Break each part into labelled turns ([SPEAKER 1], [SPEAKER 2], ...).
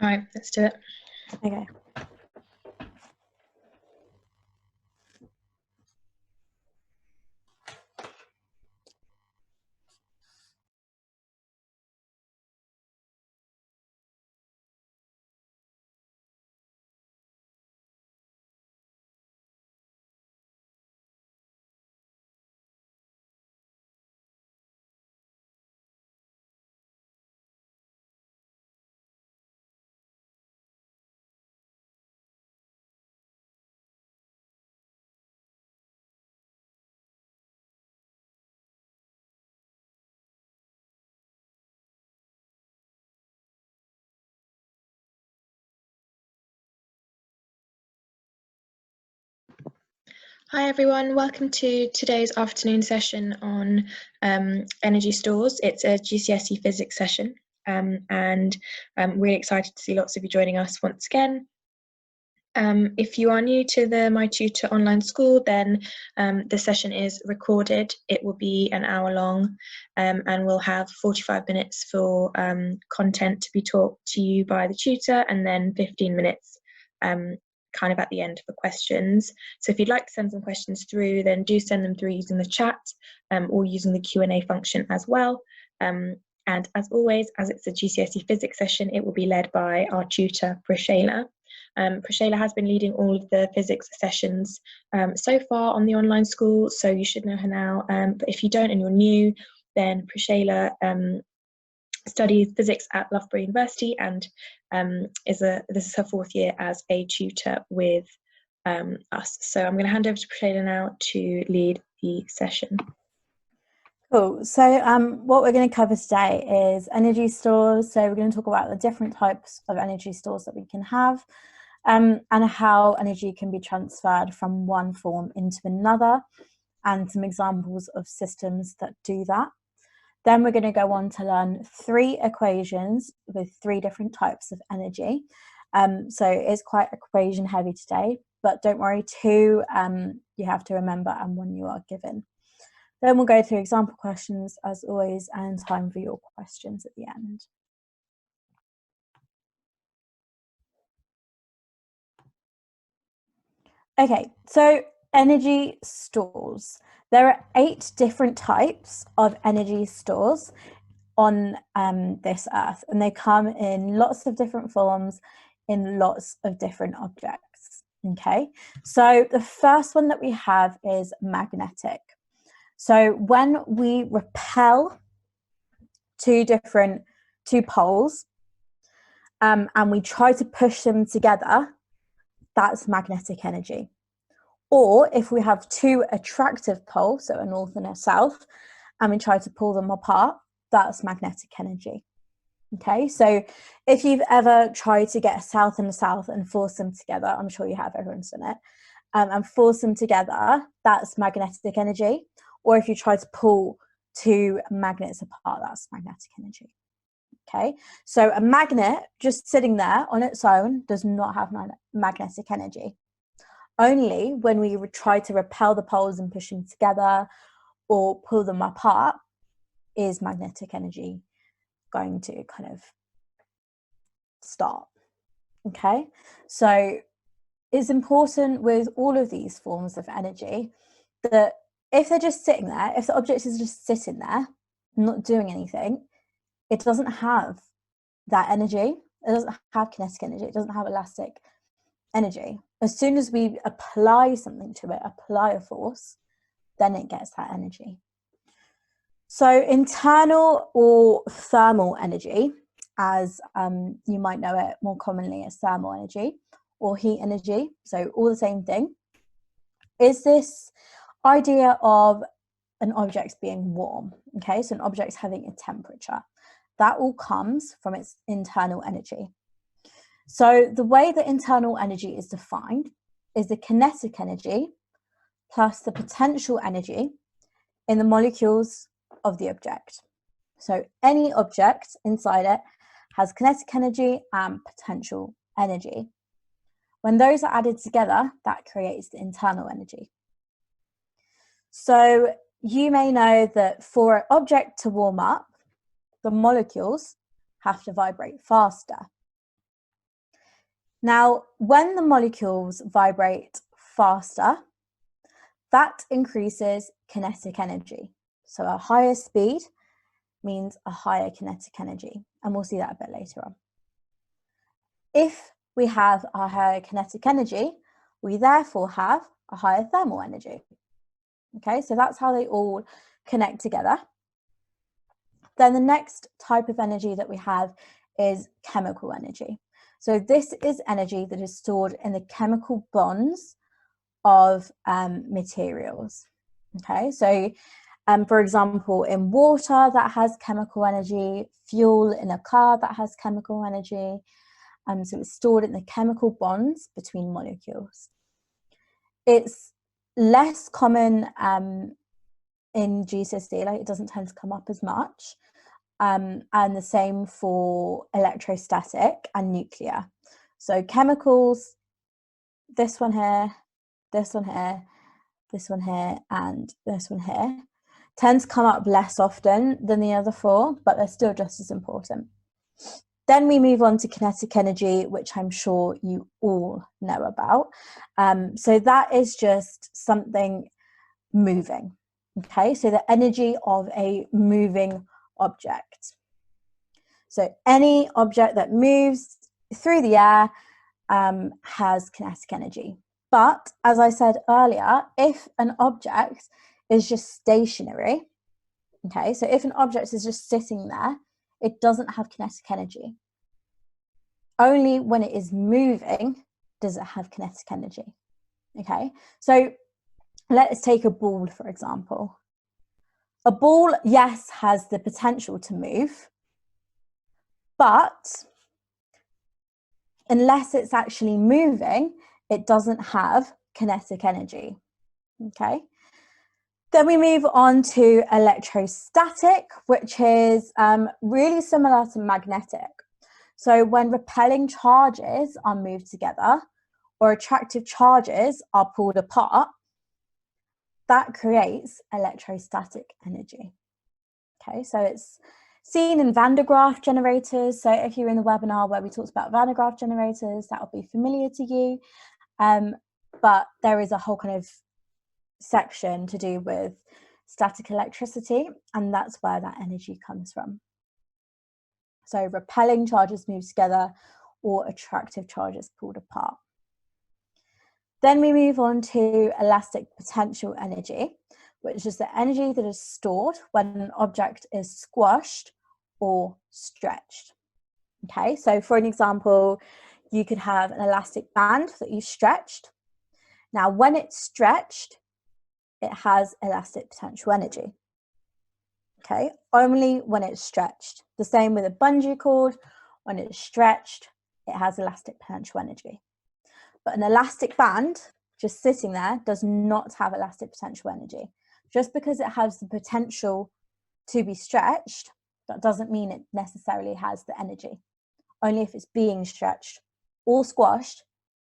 [SPEAKER 1] All right, let's do it.
[SPEAKER 2] Okay.
[SPEAKER 1] Hi everyone, welcome to today's afternoon session on energy stores. It's a GCSE Physics session and I'm really excited to see lots of you joining us once again. If you are new to the My Tutor online school, then the session is recorded. It will be an hour long and we'll have 45 minutes for content to be taught to you by the tutor, and then 15 minutes kind of at the end for questions. So if you'd like to send some questions through, then do send them through using the chat or using the Q&A function as well. And as always, as it's a GCSE Physics session, it will be led by our tutor, Preshayla. Preshayla has been leading all of the physics sessions so far on the online school, so you should know her now. But if you don't and you're new, then Preshayla studies physics at Loughborough University and this is her fourth year as a tutor with us. So I'm going to hand over to Preshayla now to lead the session.
[SPEAKER 2] Cool. So what we're going to cover today is energy stores. So we're going to talk about the different types of energy stores that we can have and how energy can be transferred from one form into another, and some examples of systems that do that. Then we're going to go on to learn 3 equations with 3 different types of energy. So it's quite equation heavy today, but don't worry, 2 you have to remember and 1 you are given. Then we'll go through example questions as always, and time for your questions at the end. Okay, so energy stores. There are 8 different types of energy stores on this earth, and they come in lots of different forms in lots of different objects. Okay, so the first one that we have is magnetic. So when we repel two poles and we try to push them together, that's magnetic energy. Or if we have 2 attractive poles, so a north and a south, and we try to pull them apart, that's magnetic energy. Okay, so if you've ever tried to get a south and a south and force them together, I'm sure you have, everyone's done it, and force them together, that's magnetic energy. Or if you try to pull 2 magnets apart, that's magnetic energy. Okay, so a magnet just sitting there on its own does not have magnetic energy. Only when we try to repel the poles and push them together or pull them apart is magnetic energy going to kind of start. Okay, so it's important with all of these forms of energy that if they're just sitting there, if the object is just sitting there, not doing anything, it doesn't have that energy. It doesn't have kinetic energy. It doesn't have elastic energy. As soon as we apply something to it, apply a force, then it gets that energy. So internal or thermal energy, as you might know it more commonly as thermal energy or heat energy, so all the same thing, is this idea of an object being warm. Okay, so an object having a temperature. That all comes from its internal energy. So the way that internal energy is defined is the kinetic energy plus the potential energy in the molecules of the object. So any object inside it has kinetic energy and potential energy. When those are added together, that creates the internal energy. So you may know that for an object to warm up, the molecules have to vibrate faster. Now, when the molecules vibrate faster, that increases kinetic energy. So a higher speed means a higher kinetic energy, and we'll see that a bit later on. If we have a higher kinetic energy, we therefore have a higher thermal energy. Okay, so that's how they all connect together. Then the next type of energy that we have is chemical energy. So this is energy that is stored in the chemical bonds of materials. Okay, so for example, in water that has chemical energy, fuel in a car that has chemical energy. So it's stored in the chemical bonds between molecules. It's less common in GCSE, like it doesn't tend to come up as much. And the same for electrostatic and nuclear. So chemicals, this one here, this one here, this one here, and this one here, tend to come up less often than the other four, but they're still just as important. Then we move on to kinetic energy, which I'm sure you all know about. So that is just something moving. Okay, so the energy of a moving object. So any object that moves through the air has kinetic energy. But as I said earlier, if an object is just stationary, okay, so if an object is just sitting there, it doesn't have kinetic energy. Only when it is moving does it have kinetic energy. Okay, so let's take a ball, for example. A ball, yes, has the potential to move, but unless it's actually moving, it doesn't have kinetic energy. Okay. Then we move on to electrostatic, which is really similar to magnetic. So when repelling charges are moved together or attractive charges are pulled apart, that creates electrostatic energy. Okay, so it's seen in Van de Graaff generators. So if you're in the webinar where we talked about Van de Graaff generators, that will be familiar to you. But there is a whole kind of section to do with static electricity, and that's where that energy comes from. So repelling charges move together or attractive charges pulled apart. Then we move on to elastic potential energy, which is the energy that is stored when an object is squashed or stretched. Okay, so for an example, you could have an elastic band that you've stretched. Now, when it's stretched, it has elastic potential energy. Okay, only when it's stretched. The same with a bungee cord, when it's stretched, it has elastic potential energy. But an elastic band, just sitting there, does not have elastic potential energy. Just because it has the potential to be stretched, that doesn't mean it necessarily has the energy. Only if it's being stretched or squashed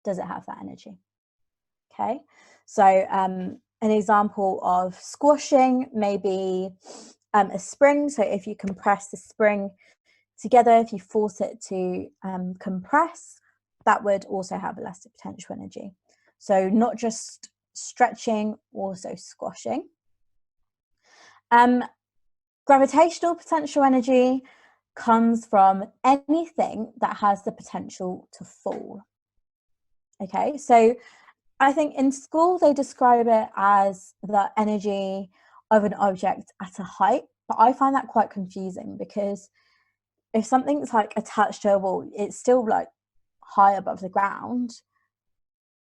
[SPEAKER 2] does it have that energy. Okay, so an example of squashing may be a spring. So if you compress the spring together, if you force it to compress, that would also have elastic potential energy. So not just stretching, also squashing. Gravitational potential energy comes from anything that has the potential to fall. Okay, so I think in school they describe it as the energy of an object at a height, but I find that quite confusing because if something's like attached to a wall, it's still like high above the ground,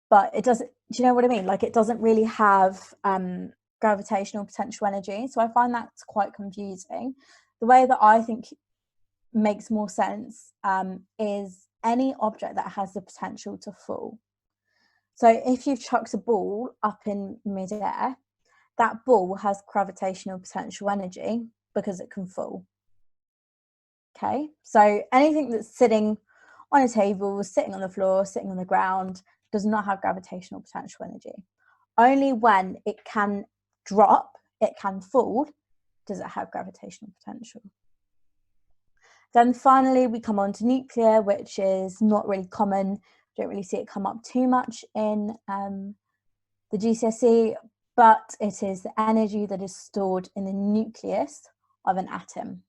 [SPEAKER 2] but it doesn't, do you know what I mean? Like it doesn't really have gravitational potential energy. So I find that's quite confusing. The way that I think makes more sense is any object that has the potential to fall. So if you've chucked a ball up in midair, that ball has gravitational potential energy because it can fall. Okay, so anything that's sitting on a table, sitting on the floor, sitting on the ground, does not have gravitational potential energy. Only when it can drop, it can fall, does it have gravitational potential. Then finally, we come on to nuclear, which is not really common Don't really see it come up too much in the GCSE, but it is the energy that is stored in the nucleus of an atom.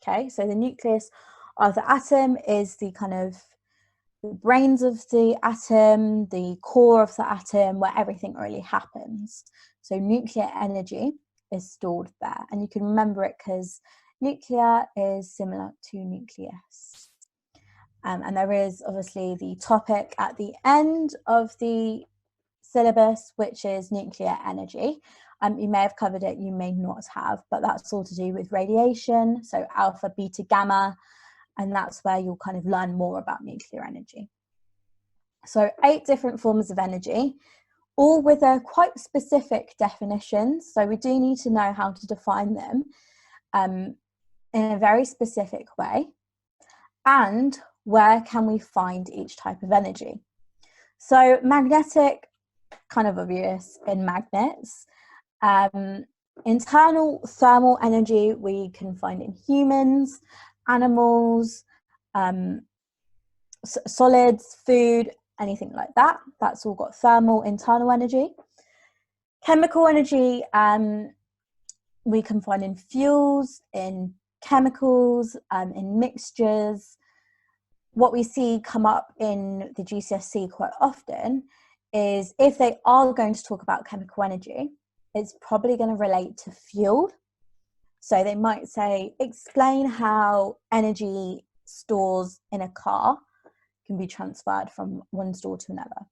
[SPEAKER 2] Okay, so the nucleus of the atom is the kind of the brains of the atom, the core of the atom, where everything really happens. So nuclear energy is stored there, and you can remember it because nuclear is similar to nucleus. And there is obviously the topic at the end of the syllabus, which is nuclear energy. You may have covered it, you may not have, but that's all to do with radiation, so alpha, beta, gamma, and that's where you'll kind of learn more about nuclear energy. So 8 different forms of energy, all with a quite specific definitions. So we do need to know how to define them in a very specific way. And where can we find each type of energy? So magnetic, kind of obvious in magnets. Internal thermal energy we can find in humans, animals, solids, food, anything like that. That's all got thermal internal energy. Chemical energy we can find in fuels, in chemicals, in mixtures. What we see come up in the GCSE quite often is if they are going to talk about chemical energy, it's probably going to relate to fuel. So they might say, explain how energy stores in a car can be transferred from one store to another.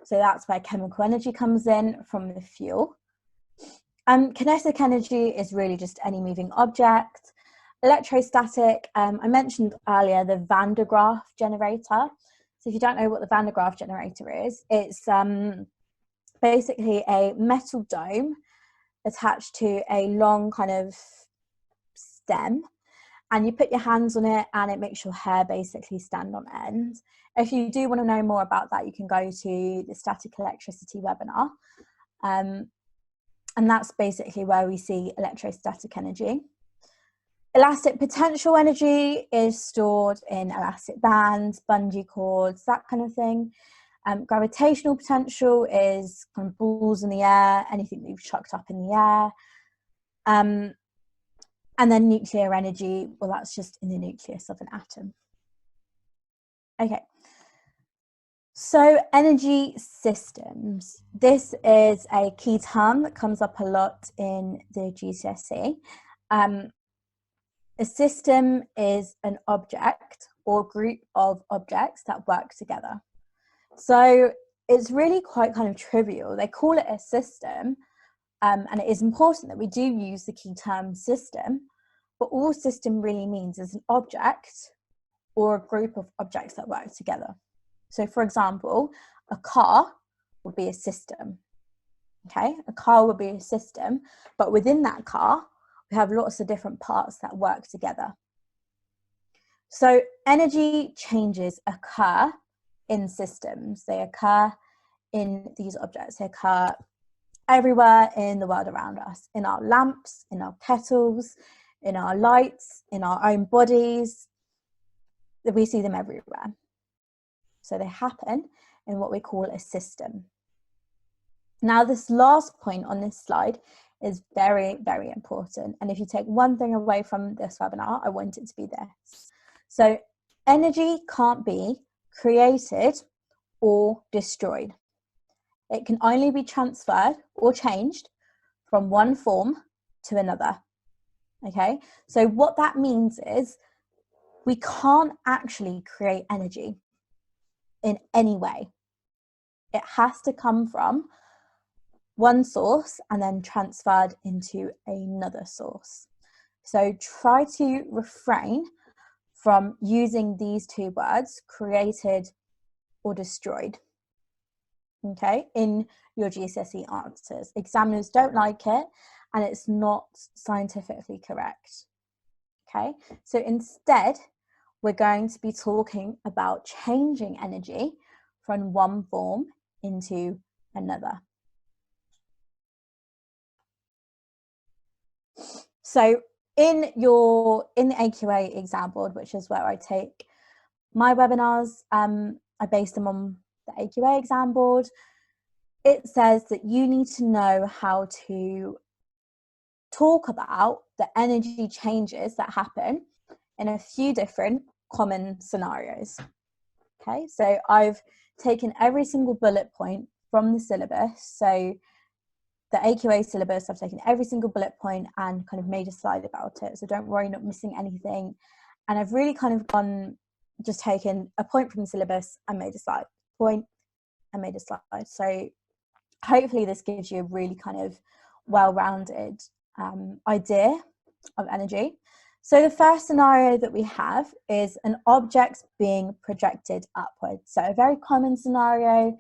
[SPEAKER 2] So that's where chemical energy comes in from the fuel. Kinetic energy is really just any moving object. Electrostatic, I mentioned earlier the Van de Graaff generator. So if you don't know what the Van de Graaff generator is, it's basically a metal dome attached to a long kind of stem, and you put your hands on it and it makes your hair basically stand on end. If you do want to know more about that, you can go to the static electricity webinar. And that's basically where we see electrostatic energy. Elastic potential energy is stored in elastic bands, bungee cords, that kind of thing. Gravitational potential is kind of balls in the air, anything that you've chucked up in the air. And then nuclear energy, well, that's just in the nucleus of an atom. Okay. So energy systems. This is a key term that comes up a lot in the GCSE. A system is an object or group of objects that work together. So it's really quite kind of trivial. They call it a system, and it is important that we do use the key term system, but all system really means is an object or a group of objects that work together. So for example, a car would be a system. Okay, a car would be a system, but within that car, we have lots of different parts that work together. So energy changes occur in systems. They occur in these objects. They occur everywhere in the world around us, in our lamps, in our kettles, in our lights, in our own bodies. We see them everywhere. So they happen in what we call a system. Now, this last point on this slide is very, very important. And if you take one thing away from this webinar, I want it to be this. So energy can't be created or destroyed. It can only be transferred or changed from one form to another. Okay, so what that means is we can't actually create energy in any way. It has to come from one source and then transferred into another source. So try to refrain from using these two words, created or destroyed, okay, in your GCSE answers. Examiners don't like it and it's not scientifically correct, okay? So instead, we're going to be talking about changing energy from one form into another. So in the AQA exam board, which is where I take my webinars, I based them on the AQA exam board. It says that you need to know how to talk about the energy changes that happen in a few different common scenarios. Okay, so I've taken every single bullet point from the syllabus. So the AQA syllabus, I've taken every single bullet point and kind of made a slide about it. So don't worry, not missing anything. And I've really kind of just taken a point from the syllabus and made a slide, point and made a slide. So hopefully this gives you a really kind of well-rounded idea of energy. So the first scenario that we have is an object being projected upwards. So a very common scenario,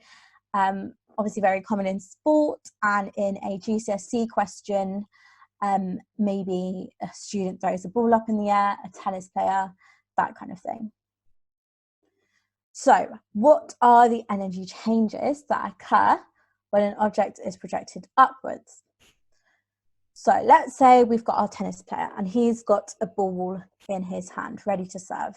[SPEAKER 2] obviously very common in sport and in a GCSE question. Maybe a student throws a ball up in the air, a tennis player, that kind of thing. So what are the energy changes that occur when an object is projected upwards? So let's say we've got our tennis player and he's got a ball in his hand ready to serve.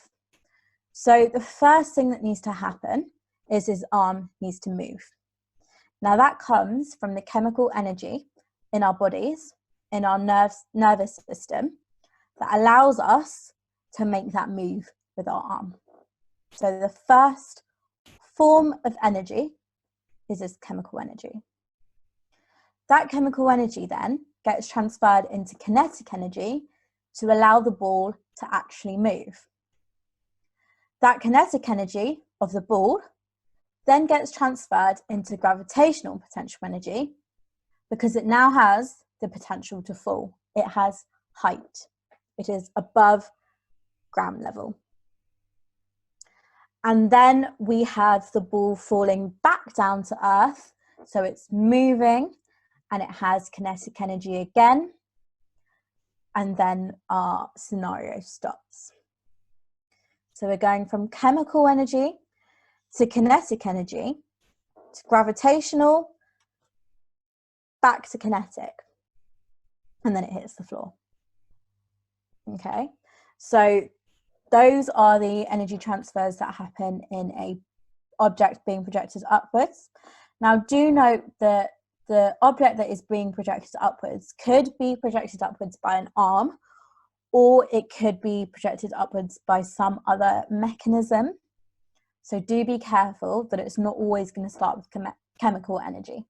[SPEAKER 2] So the first thing that needs to happen is his arm needs to move. Now that comes from the chemical energy in our bodies, in our nervous system, that allows us to make that move with our arm. So the first form of energy is this chemical energy. That chemical energy then gets transferred into kinetic energy to allow the ball to actually move. That kinetic energy of the ball then gets transferred into gravitational potential energy because it now has the potential to fall. It has height. It is above ground level. And then we have the ball falling back down to earth. So it's moving and it has kinetic energy again. And then our scenario stops. So we're going from chemical energy to kinetic energy to gravitational, back to kinetic. And then it hits the floor. Okay, so those are the energy transfers that happen in a object being projected upwards. Now do note that the object that is being projected upwards could be projected upwards by an arm, or it could be projected upwards by some other mechanism. So do be careful that it's not always going to start with chemical energy.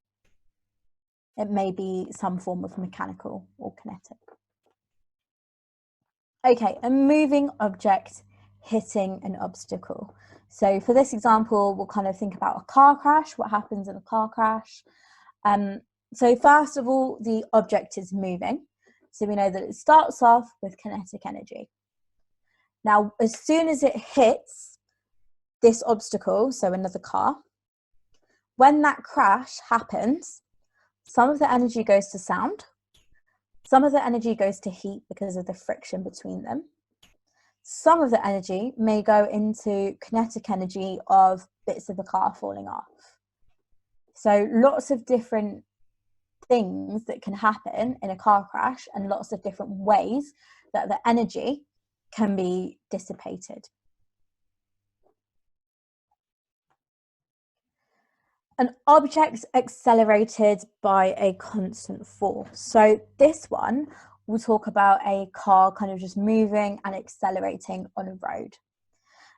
[SPEAKER 2] It may be some form of mechanical or kinetic. Okay, a moving object hitting an obstacle. So for this example, we'll kind of think about a car crash, what happens in a car crash. So first of all, the object is moving. So we know that it starts off with kinetic energy. Now, as soon as it hits this obstacle, so another car, when that crash happens, some of the energy goes to sound, some of the energy goes to heat because of the friction between them. Some of the energy may go into kinetic energy of bits of the car falling off. So lots of different things that can happen in a car crash and lots of different ways that the energy can be dissipated. An object accelerated by a constant force. So this one, we'll talk about a car kind of just moving and accelerating on a road.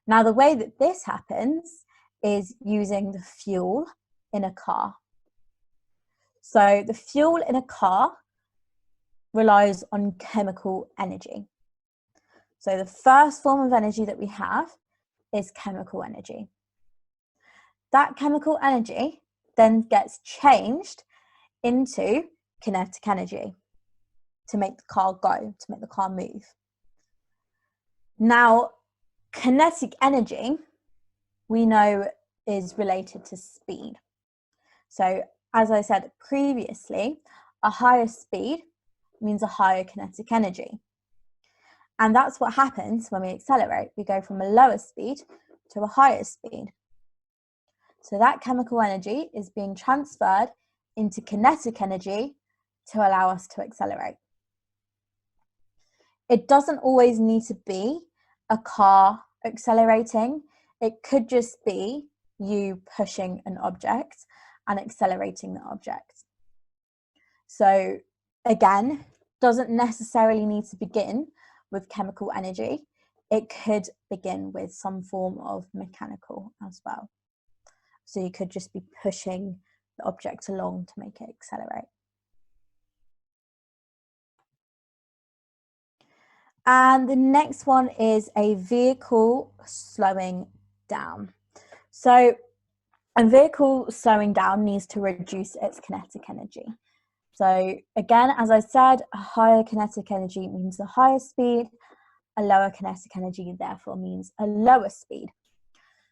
[SPEAKER 2] Now, the way that this happens is using the fuel in a car. So the fuel in a car relies on chemical energy. So the first form of energy that we have is chemical energy. That chemical energy then gets changed into kinetic energy to make the car go, to make the car move. Now, kinetic energy, we know, is related to speed. So, as I said previously, a higher speed means a higher kinetic energy. And that's what happens when we accelerate. We go from a lower speed to a higher speed. So that chemical energy is being transferred into kinetic energy to allow us to accelerate. It doesn't always need to be a car accelerating. It could just be you pushing an object and accelerating the object. So again, doesn't necessarily need to begin with chemical energy. It could begin with some form of mechanical as well. So you could just be pushing the object along to make it accelerate. And the next one is a vehicle slowing down. So a vehicle slowing down needs to reduce its kinetic energy. So again, as I said, a higher kinetic energy means a higher speed. A lower kinetic energy therefore means a lower speed.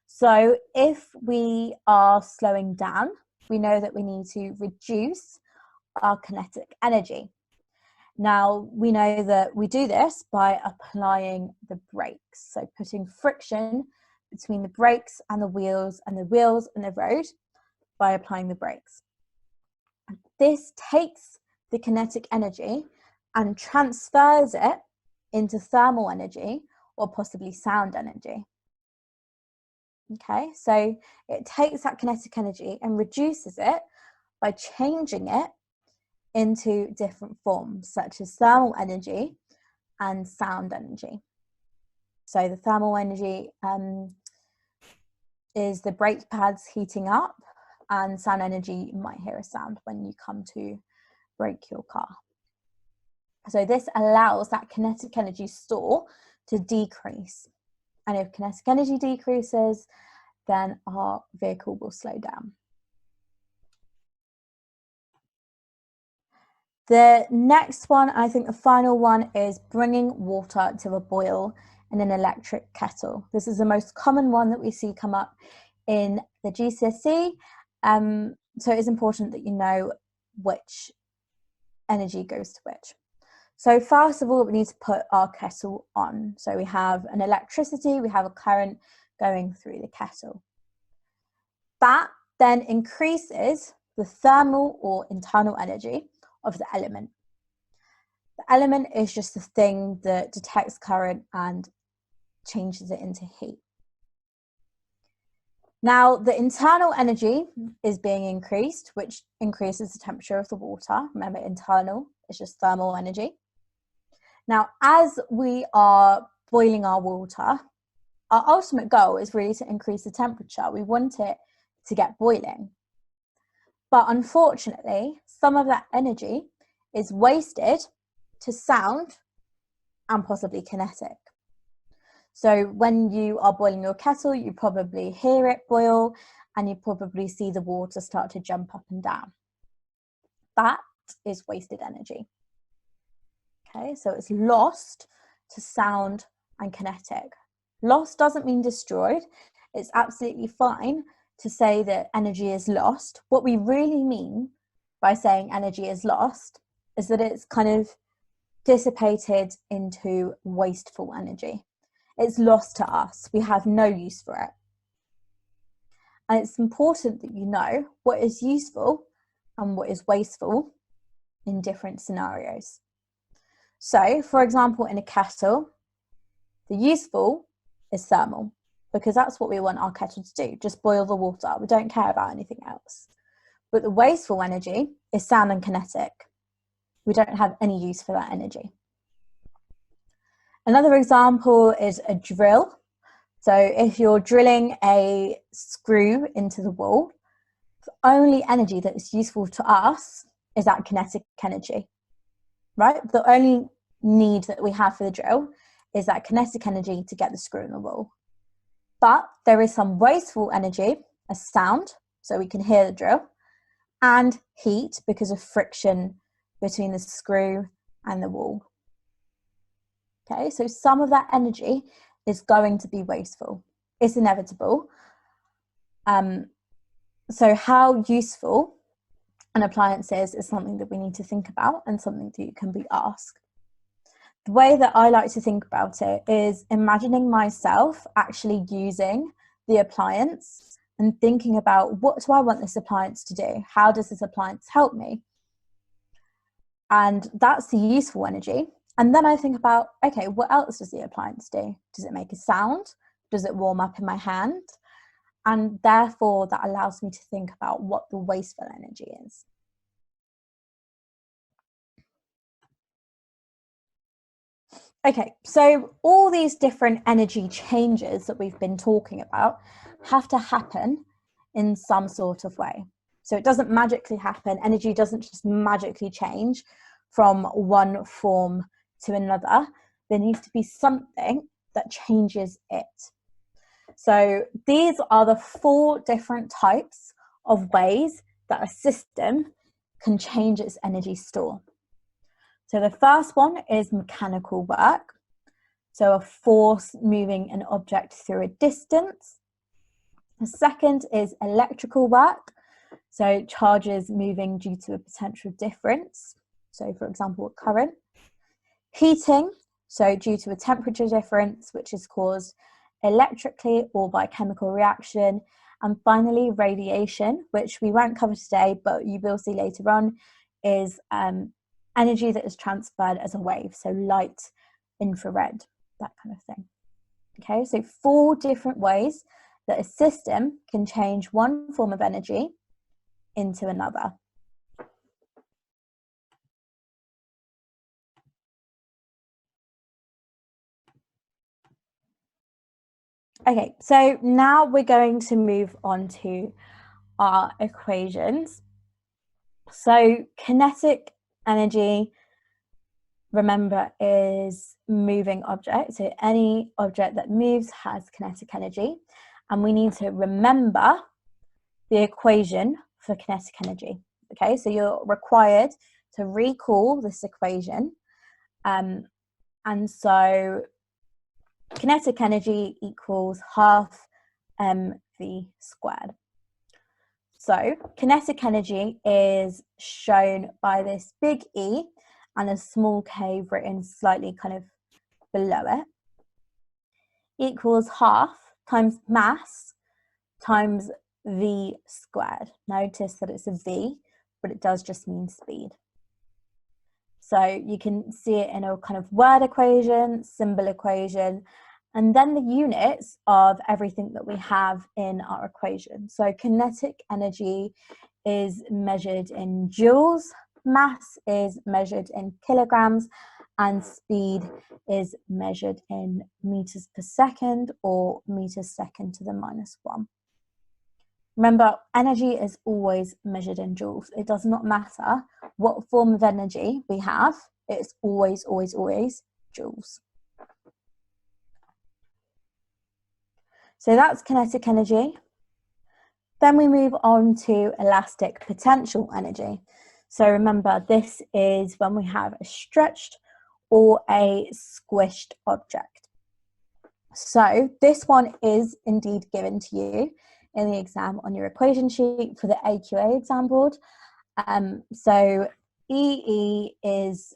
[SPEAKER 2] So if we are slowing down, we know that we need to reduce our kinetic energy. Now, we know that we do this by applying the brakes. So putting friction between the brakes and the wheels and the road by applying the brakes. This takes the kinetic energy and transfers it into thermal energy or possibly sound energy. Okay, so it takes that kinetic energy and reduces it by changing it into different forms, such as thermal energy and sound energy. So the thermal energy is the brake pads heating up, and sound energy, you might hear a sound when you come to brake your car. So this allows that kinetic energy store to decrease. And if kinetic energy decreases, then our vehicle will slow down. The next one, I think the final one, is bringing water to a boil in an electric kettle. This is the most common one that we see come up in the GCSE. So it's important that you know which energy goes to which. So first of all, we need to put our kettle on. So we have an electricity, we have a current going through the kettle. That then increases the thermal or internal energy of the element. The element is just the thing that detects current and changes it into heat. Now, the internal energy is being increased, which increases the temperature of the water. Remember, internal is just thermal energy. Now, as we are boiling our water, our ultimate goal is really to increase the temperature. We want it to get boiling. But unfortunately, some of that energy is wasted to sound and possibly kinetic. So when you are boiling your kettle, you probably hear it boil and you probably see the water start to jump up and down. That is wasted energy. Okay, so it's lost to sound and kinetic. Lost doesn't mean destroyed. It's absolutely fine to say that energy is lost. What we really mean by saying energy is lost is that it's kind of dissipated into wasteful energy. It's lost to us. We have no use for it. And it's important that you know what is useful and what is wasteful in different scenarios. So, for example, in a kettle, the useful is thermal, because that's what we want our kettle to do, just boil the water. We don't care about anything else. But the wasteful energy is sound and kinetic. We don't have any use for that energy. Another example is a drill. So if you're drilling a screw into the wall, the only energy that is useful to us is that kinetic energy, right? The only need that we have for the drill is that kinetic energy to get the screw in the wall. But there is some wasteful energy as sound, so we can hear the drill, and heat because of friction between the screw and the wall. Okay, so some of that energy is going to be wasteful. It's inevitable. So how useful an appliance is something that we need to think about and something that you can be asked. The way that I like to think about it is imagining myself actually using the appliance and thinking about, what do I want this appliance to do? How does this appliance help me? And that's the useful energy. And then I think about, okay, what else does the appliance do? Does it make a sound? Does it warm up in my hand? and therefore that allows me to think about what the wasteful energy is. Okay, so all these different energy changes that we've been talking about have to happen in some sort of way. So it doesn't magically happen. Energy doesn't just magically change from one form to another. There needs to be something that changes it. So these are the 4 different types of ways that a system can change its energy store. So the first one is mechanical work. So a force moving an object through a distance. The second is electrical work. So charges moving due to a potential difference. So for example, a current. Heating, so due to a temperature difference, which is caused electrically or by chemical reaction. And finally, radiation, which we won't cover today, but you will see later on, is energy that is transferred as a wave, so light, infrared, that kind of thing. Okay, so 4 different ways that a system can change one form of energy into another. Okay, so now we're going to move on to our equations. So kinetic energy, remember, is moving object. So any object that moves has kinetic energy. And we need to remember the equation for kinetic energy. Okay, so you're required to recall this equation. And so kinetic energy equals half mv squared. So kinetic energy is shown by this big E and a small k written slightly kind of below it, equals half times mass times v squared. Notice that it's a v, but it does just mean speed. So you can see it in a kind of word equation, symbol equation, and then the units of everything that we have in our equation. So kinetic energy is measured in joules, mass is measured in kilograms, and speed is measured in meters per second or meters second to the -1. Remember, energy is always measured in joules. It does not matter what form of energy we have, it's always, always, always joules. So that's kinetic energy. Then we move on to elastic potential energy. So remember, this is when we have a stretched or a squished object. So this one is indeed given to you in the exam on your equation sheet for the AQA exam board. So EE is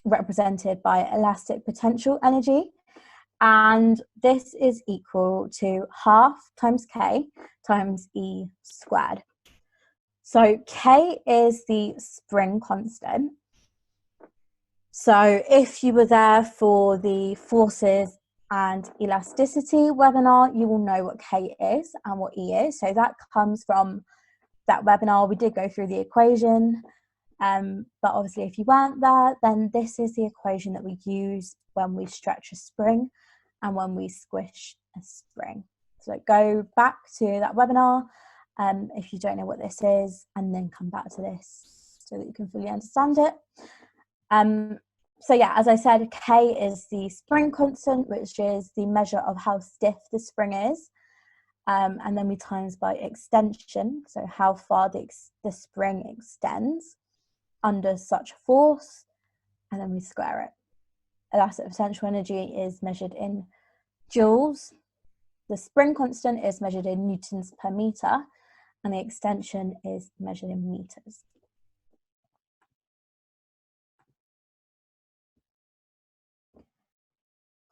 [SPEAKER 2] represented by elastic potential energy, and this is equal to half times K times E squared. So K is the spring constant. So if you were there for the forces and elasticity webinar, you will know what K is and what E is. So that comes from that webinar. We did go through the equation, but obviously if you weren't there, then this is the equation that we use when we stretch a spring and when we squish a spring. So go back to that webinar if you don't know what this is, and then come back to this so that you can fully understand it. So yeah, as I said, K is the spring constant, which is the measure of how stiff the spring is. And then we times by extension, so how far the spring extends under such a force, and then we square it. Elastic potential energy is measured in joules. The spring constant is measured in newtons per meter, and the extension is measured in meters.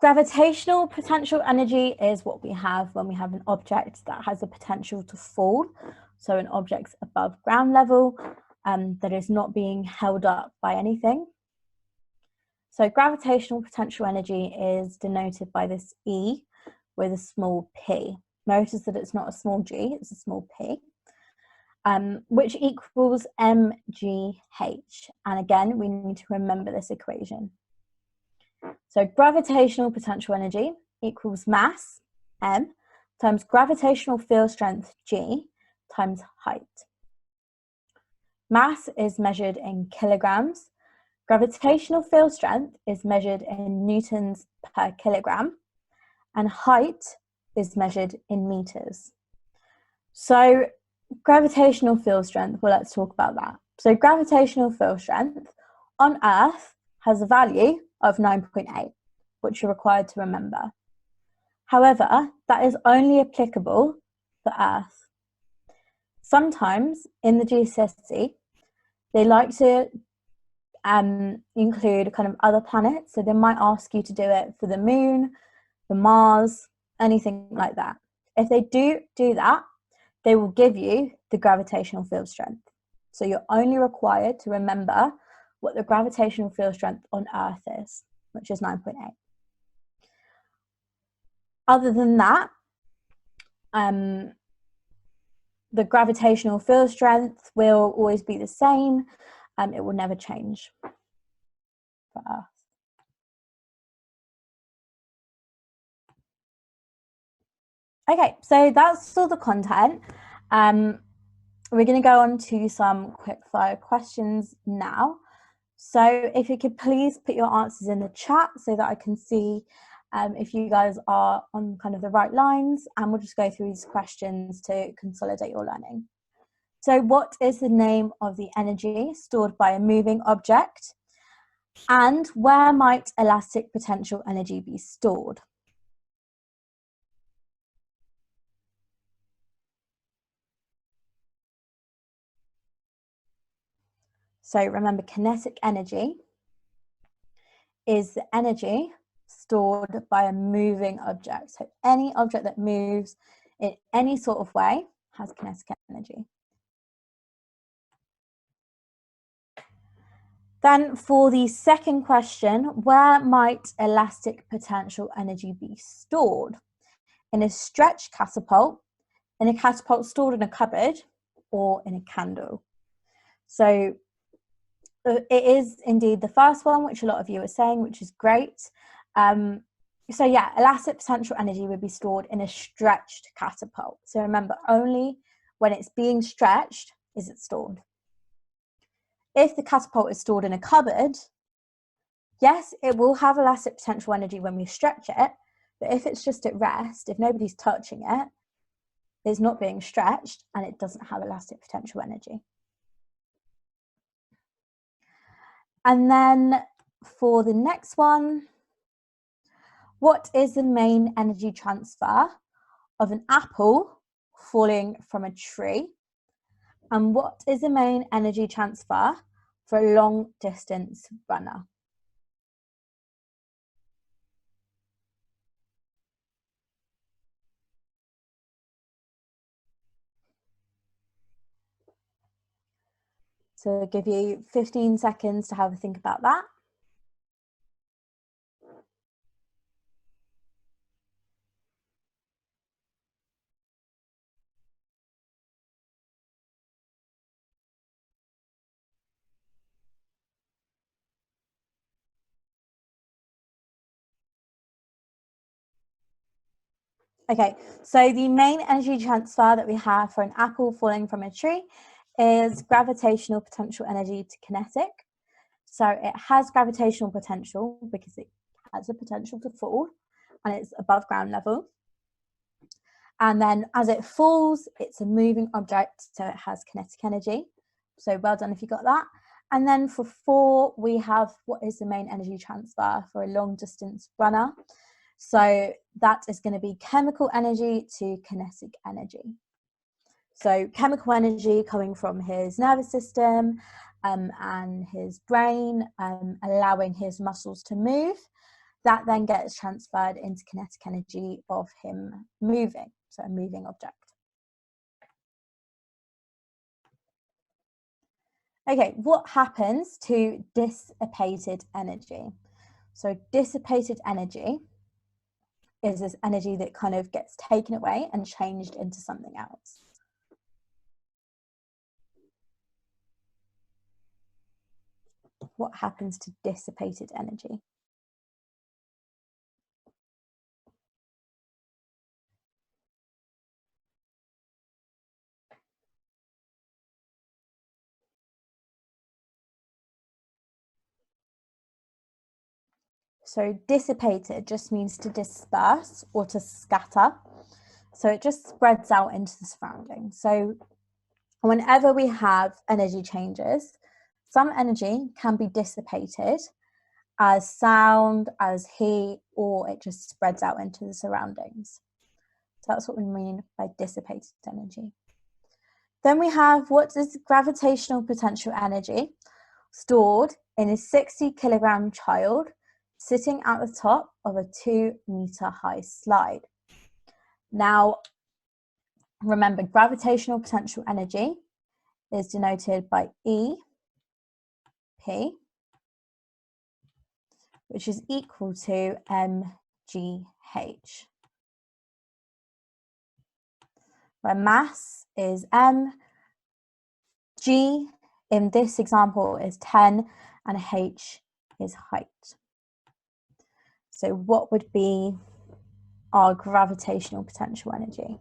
[SPEAKER 2] Gravitational potential energy is what we have when we have an object that has a potential to fall. So an object's above ground level that is not being held up by anything. So gravitational potential energy is denoted by this E with a small p. Notice that it's not a small g, it's a small p, which equals mgh. And again, we need to remember this equation. So gravitational potential energy equals mass, m, times gravitational field strength, g, times height. Mass is measured in kilograms. Gravitational field strength is measured in newtons per kilogram. And height is measured in meters. So gravitational field strength, well, let's talk about that. So gravitational field strength on Earth has a value of 9.8, which you're required to remember. However, that is only applicable for Earth. Sometimes in the GCSE, they like to include kind of other planets. So they might ask you to do it for the Moon, for Mars, anything like that. If they do that, they will give you the gravitational field strength. So you're only required to remember what the gravitational field strength on Earth is, which is 9.8. Other than that, the gravitational field strength will always be the same. It will never change for Earth. Okay, so that's all the content. We're going to go on to some quick fire questions now. So if you could please put your answers in the chat so that I can see if you guys are on kind of the right lines, and we'll just go through these questions to consolidate your learning. So what is the name of the energy stored by a moving object, and where might elastic potential energy be stored? So remember, kinetic energy is the energy stored by a moving object. So any object that moves in any sort of way has kinetic energy. Then for the second question, where might elastic potential energy be stored? In a stretch catapult, in a catapult stored in a cupboard, or in a candle? So it is indeed the first one, which a lot of you are saying, which is great. So yeah, elastic potential energy would be stored in a stretched catapult. So remember, only when it's being stretched is it stored. If the catapult is stored in a cupboard, yes, it will have elastic potential energy when we stretch it, but if it's just at rest, if nobody's touching it, it's not being stretched and it doesn't have elastic potential energy. And then for the next one, what is the main energy transfer of an apple falling from a tree? And what is the main energy transfer for a long distance runner? So I'll give you 15 seconds to have a think about that. Okay, so the main energy transfer that we have for an apple falling from a tree is gravitational potential energy to kinetic. So it has gravitational potential because it has the potential to fall and it's above ground level. And then as it falls, it's a moving object, so it has kinetic energy. So well done if you got that. And then for 4, we have what is the main energy transfer for a long distance runner. So that is going to be chemical energy to kinetic energy. So chemical energy coming from his nervous system and his brain, allowing his muscles to move. That then gets transferred into kinetic energy of him moving, so a moving object. Okay, what happens to dissipated energy? So dissipated energy is this energy that kind of gets taken away and changed into something else. What happens to dissipated energy? So dissipated just means to disperse or to scatter. So it just spreads out into the surroundings. So whenever we have energy changes, some energy can be dissipated as sound, as heat, or it just spreads out into the surroundings. So that's what we mean by dissipated energy. Then we have, what is gravitational potential energy? Stored in a 60 kilogram child sitting at the top of a 2-meter high slide. Now, remember, gravitational potential energy is denoted by EP, which is equal to mgh, where mass is m, g in this example is 10, and h is height. So what would be our gravitational potential energy?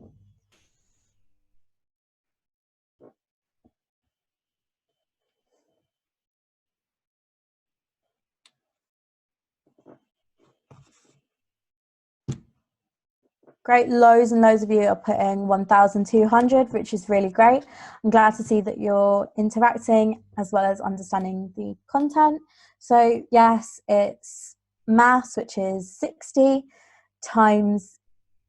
[SPEAKER 2] Great, loads and loads of you are putting 1,200, which is really great. I'm glad to see that you're interacting as well as understanding the content. So yes, it's mass, which is 60, times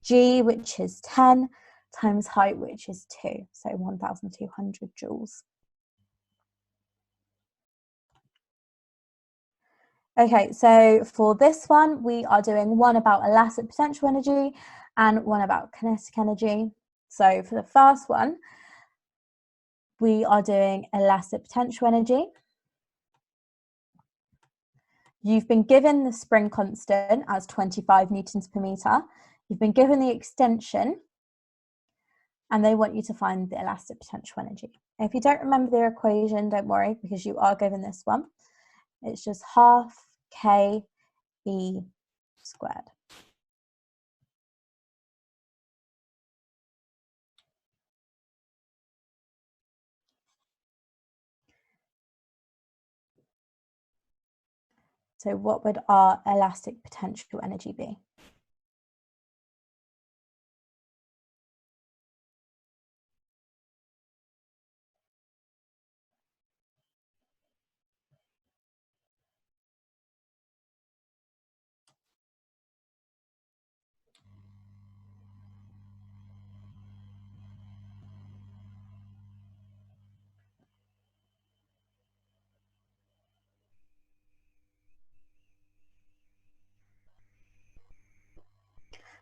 [SPEAKER 2] g, which is 10, times height, which is 2, so 1,200 joules. Okay, so for this one, we are doing one about elastic potential energy and one about kinetic energy. So for the first one, we are doing elastic potential energy. You've been given the spring constant as 25 newtons per meter. You've been given the extension, and they want you to find the elastic potential energy. If you don't remember the equation, don't worry, because you are given this one. It's just half k e squared. So what would our elastic potential energy be?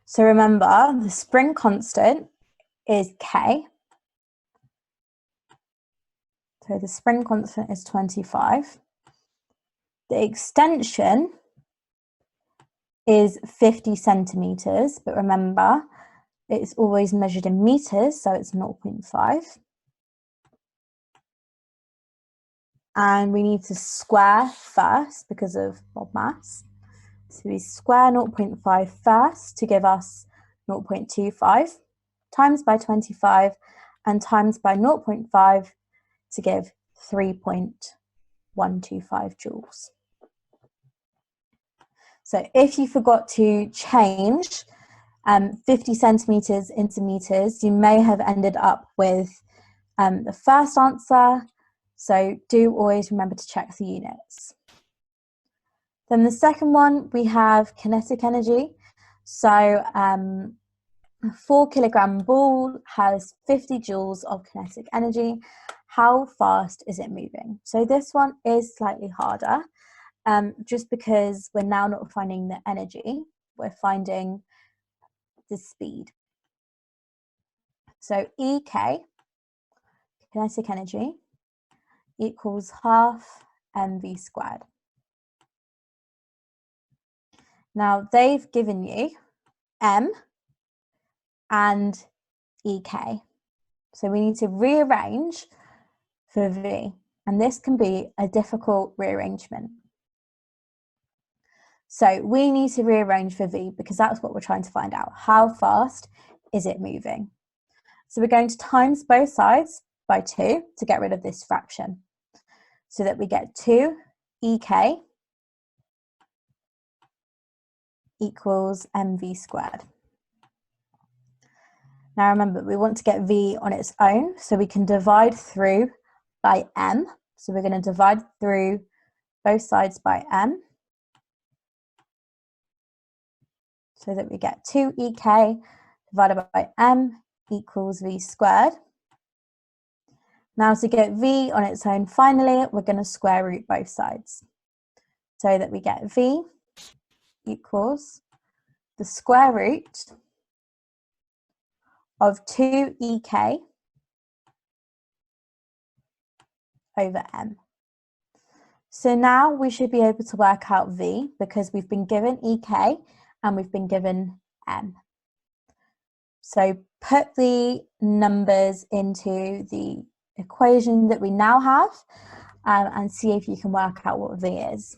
[SPEAKER 2] So remember, the spring constant is k. So the spring constant is 25. The extension is 50 centimeters, but remember, it's always measured in meters, so it's 0.5. And we need to square first because of mass. So we square 0.5 first to give us 0.25, times by 25, and times by 0.5 to give 3.125 joules. So if you forgot to change 50 centimeters into meters, you may have ended up with the first answer. So do always remember to check the units. Then the second one, we have kinetic energy. So a 4 kilogram ball has 50 joules of kinetic energy. How fast is it moving? So this one is slightly harder, just because we're now not finding the energy, we're finding the speed. So EK, kinetic energy, equals half mv squared. Now they've given you M and EK. So we need to rearrange for V, and this can be a difficult rearrangement. So we need to rearrange for V because that's what we're trying to find out. How fast is it moving? So we're going to times both sides by 2 to get rid of this fraction, so that we get 2 EK equals mv squared. Now remember, we want to get V on its own, so we can divide through by M. So we're going to divide through both sides by M, so that we get 2 EK divided by M equals V squared. Now to get V on its own, finally, we're going to square root both sides, so that we get V equals the square root of 2 EK over M. So now we should be able to work out V because we've been given EK and we've been given M. So put the numbers into the equation that we now have and see if you can work out what V is.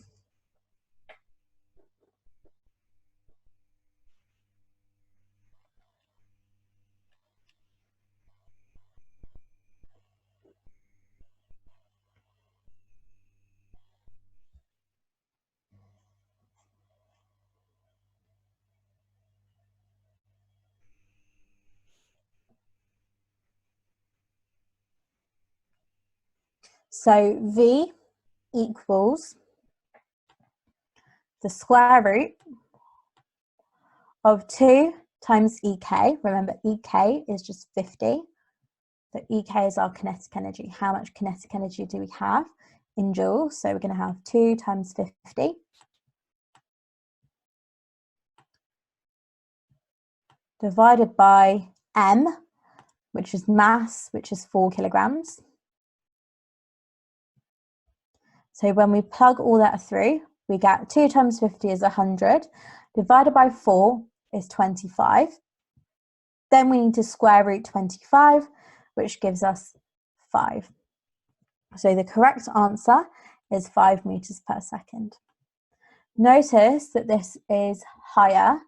[SPEAKER 2] So V equals the square root of 2 times EK. Remember, EK is just 50. So EK is our kinetic energy. How much kinetic energy do we have in joules? So we're going to have 2 times 50 divided by M, which is mass, which is 4 kilograms. So when we plug all that through, we get 2 times 50 is 100, divided by 4 is 25. Then we need to square root 25, which gives us 5. So the correct answer is 5 meters per second. Notice that this is higher,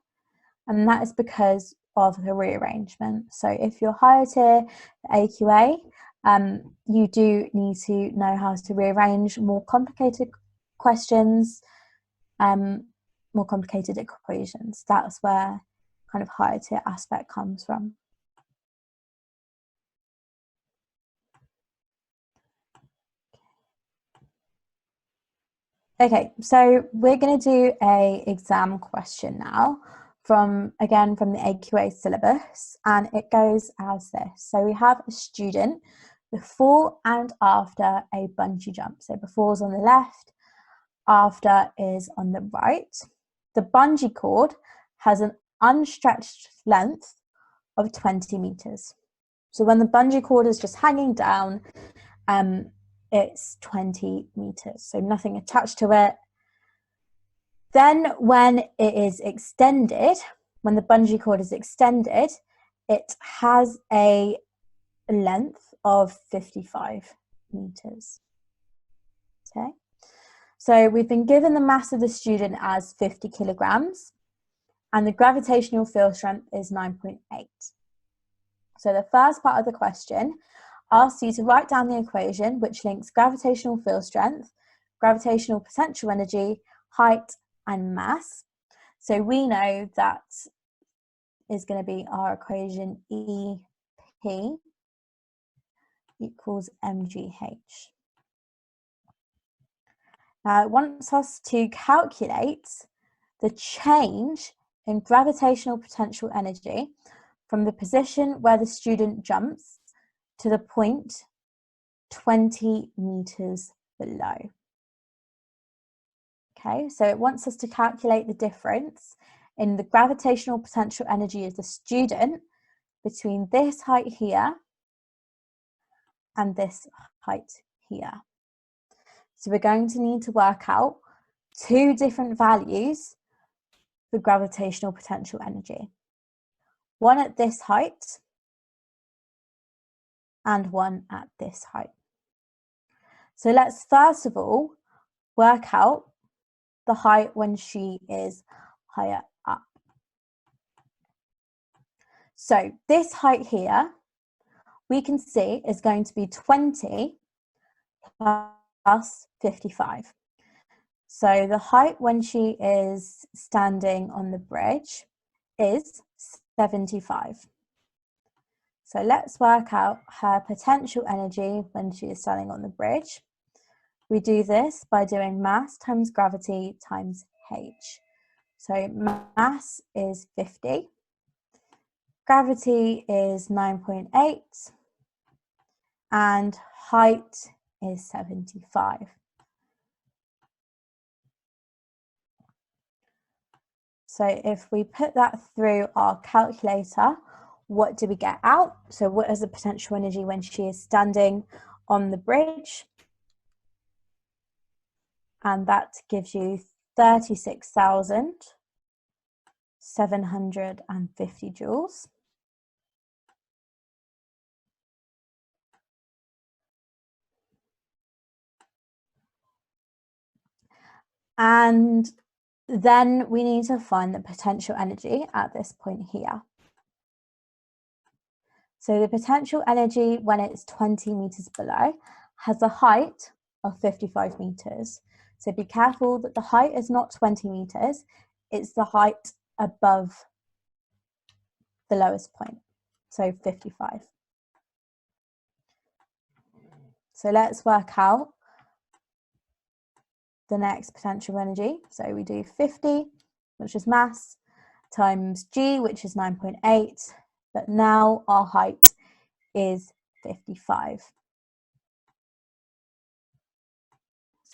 [SPEAKER 2] and that is because of the rearrangement. So if you're higher tier AQA, you do need to know how to rearrange more complicated questions, more complicated equations. That's where kind of higher tier aspect comes from. Okay, so we're going to do an exam question now from the AQA syllabus, and it goes as this. So we have a student before and after a bungee jump. So before is on the left, after is on the right. The bungee cord has an unstretched length of 20 meters. So when the bungee cord is just hanging down, it's 20 meters, so nothing attached to it. Then when it is extended, when the bungee cord is extended, it has a length of 55 meters. Okay, so we've been given the mass of the student as 50 kilograms, and the gravitational field strength is 9.8. So the first part of the question asks you to write down the equation which links gravitational field strength, gravitational potential energy, height, and mass. So we know that is going to be our equation EP equals mgh. Now it wants us to calculate the change in gravitational potential energy from the position where the student jumps to the point 20 meters below. Okay, so it wants us to calculate the difference in the gravitational potential energy of the student between this height here and this height here. So we're going to need to work out 2 different values for gravitational potential energy. one at this height and one at this height. So let's first of all work out the height when she is higher up. So this height here, we can see is going to be 20 plus 55. So the height when she is standing on the bridge is 75. So let's work out her potential energy when she is standing on the bridge. We do this by doing mass times gravity times h. So mass is 50, gravity is 9.8, and height is 75. So if we put that through our calculator, what do we get out? So what is the potential energy when she is standing on the bridge? And that gives you 36,750 joules. And then we need to find the potential energy at this point here. So the potential energy when it's 20 meters below has a height of 55 meters. So be careful that the height is not 20 meters, it's the height above the lowest point, so 55. So let's work out the next potential energy. So we do 50, which is mass, times g, which is 9.8, but now our height is 55.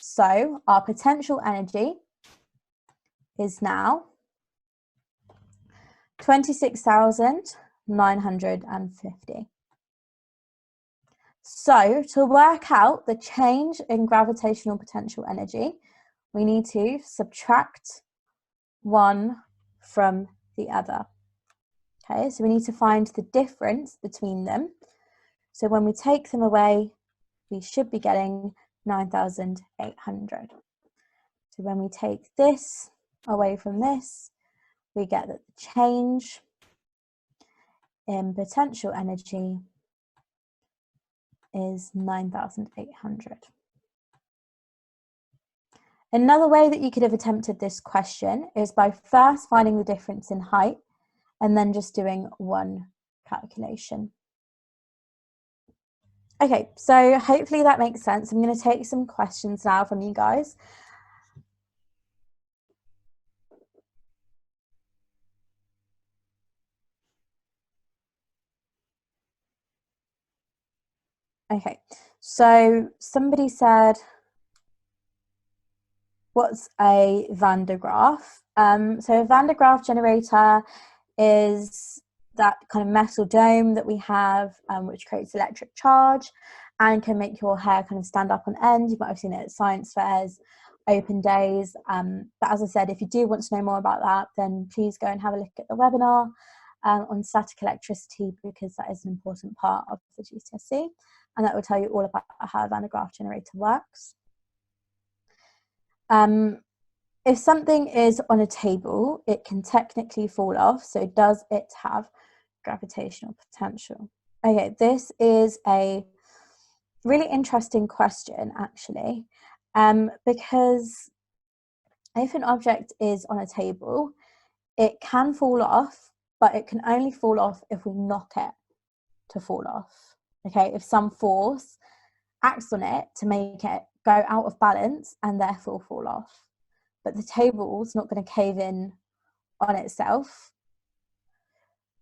[SPEAKER 2] So our potential energy is now 26,950. So to work out the change in gravitational potential energy, we need to subtract one from the other. Okay, so we need to find the difference between them. So when we take them away, we should be getting 9,800. So when we take this away from this, we get that the change in potential energy is 9,800. Another way that you could have attempted this question is by first finding the difference in height and then just doing one calculation. Okay, so hopefully that makes sense. I'm going to take some questions now from you guys. Okay, so somebody said, what's a Van de Graaff? So a Van de Graaff generator is that kind of metal dome that we have, which creates electric charge and can make your hair kind of stand up on end. You might have seen it at science fairs, open days. But as I said, if you do want to know more about that, then please go and have a look at the webinar on static electricity, because that is an important part of the GCSE, and that will tell you all about how a Van de Graaff generator works. If something is on a table, it can technically fall off. So does it have gravitational potential? Okay, this is a really interesting question, actually, because if an object is on a table, it can fall off, but it can only fall off if we knock it to fall off. Okay, if some force acts on it to make it go out of balance and therefore fall off. But the table's not going to cave in on itself.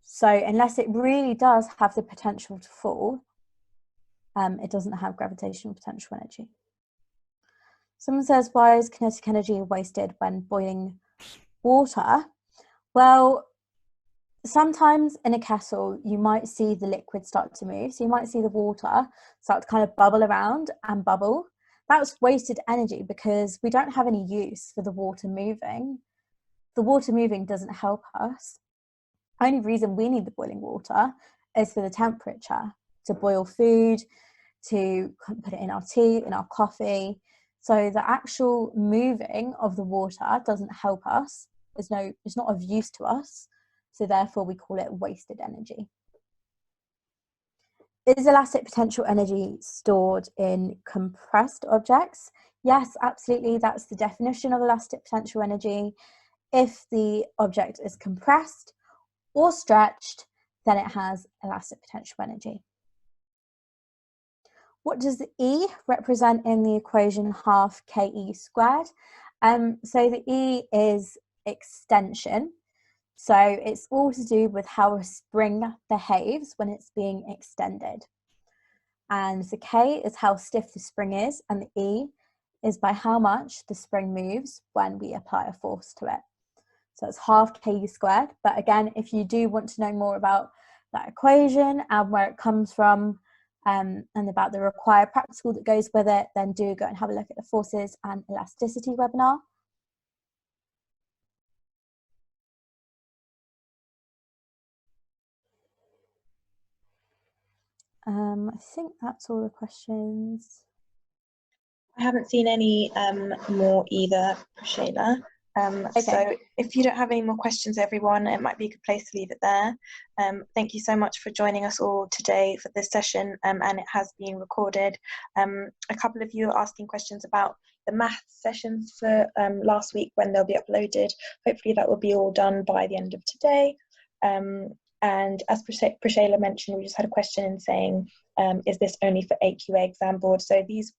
[SPEAKER 2] So unless it really does have the potential to fall, it doesn't have gravitational potential energy. Someone says, why is kinetic energy wasted when boiling water? Well, sometimes in a kettle, you might see the liquid start to move. So you might see the water start to kind of bubble around and bubble. That's wasted energy because we don't have any use for the water moving. The water moving doesn't help us. only reason we need the boiling water is for the temperature, to boil food, to put it in our tea, in our coffee. So the actual moving of the water doesn't help us. It's not of use to us. So therefore we call it wasted energy. Is elastic potential energy stored in compressed objects? Yes, absolutely. That's the definition of elastic potential energy. If the object is compressed or stretched, then it has elastic potential energy. What does the E represent in the equation half KE squared? So the E is extension. So it's all to do with how a spring behaves when it's being extended. And the K is how stiff the spring is, and the E is by how much the spring moves when we apply a force to it. So it's half KE squared. But again, if you do want to know more about that equation and where it comes from, and about the required practical that goes with it, then do go and have a look at the forces and elasticity webinar. I think that's all the questions.
[SPEAKER 1] I haven't seen any more either, Preshayla.
[SPEAKER 2] Okay.
[SPEAKER 1] So if you don't have any more questions, everyone, it might be a good place to leave it there. Thank you so much for joining us all today for this session, and it has been recorded. A couple of you are asking questions about the maths sessions for last week when they'll be uploaded. Hopefully that will be all done by the end of today. And as Preshayla mentioned, we just had a question in saying, is this only for AQA exam board? So these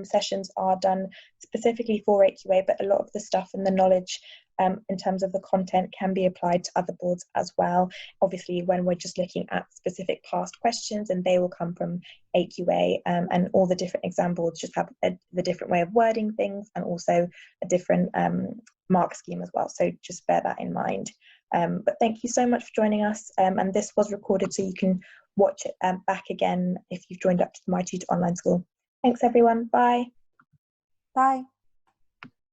[SPEAKER 1] sessions are done specifically for AQA, but a lot of the stuff and the knowledge in terms of the content can be applied to other boards as well. Obviously, when we're just looking at specific past questions, and they will come from AQA, and all the different exam boards just have the different way of wording things, and also a different mark scheme as well. So just bear that in mind. But thank you so much for joining us. And this was recorded, so you can watch it back again if you've joined up to the My Tutor Online School. Thanks, everyone. Bye.
[SPEAKER 2] Bye.